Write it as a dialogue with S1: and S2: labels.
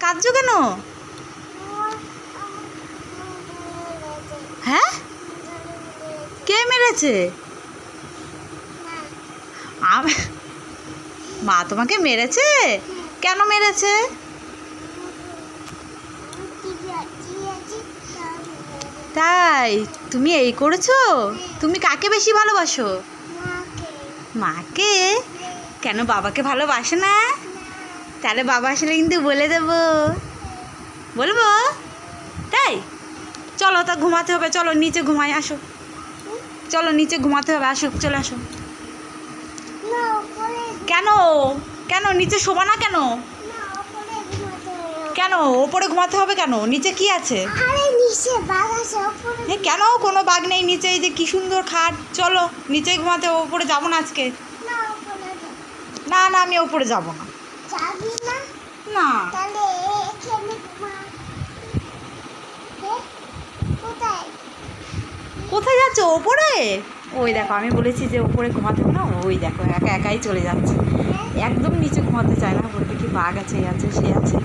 S1: কাঁদছো কেন? হ্যাঁ, কে মেরেছে? মা তোমাকে মেরেছে? কেন মেরেছে? তাই তুমি এই করেছো? তুমি কাকে বেশি ভালোবাসো? মাকে। কেন বাবাকে ভালোবাসে না? তাহলে বাবা আসলে কিন্তু বলে দেবো। বলবো? তাই চলো, তা ঘুমাতে হবে, চলো নিচে ঘুমাই, আসো। চলো নিচে ঘুমাতে হবে, আসো, চলে আসো। কেন কেন নিচে শোবা না কেন? কেন ওপরে ঘুমাতে হবে কেন? নিচে কি আছে? কেন কোনো বাঘ নেই নিচে, এই যে কি সুন্দর খাট। চলো নিচেই ঘুমাতে, ওপরে যাবো না আজকে। না না, আমি ওপরে যাবো না। না। কোথায় যাচ্ছ? ওপরে? ওই দেখো, আমি বলেছি যে ওপরে ঘুমাতে হবে না, ওই দেখো একা একাই চলে যাচ্ছে। একদম নিচে ঘুমাতে চায় না, বলতে কি বাঘ আছে, এই আছে, সে আছে।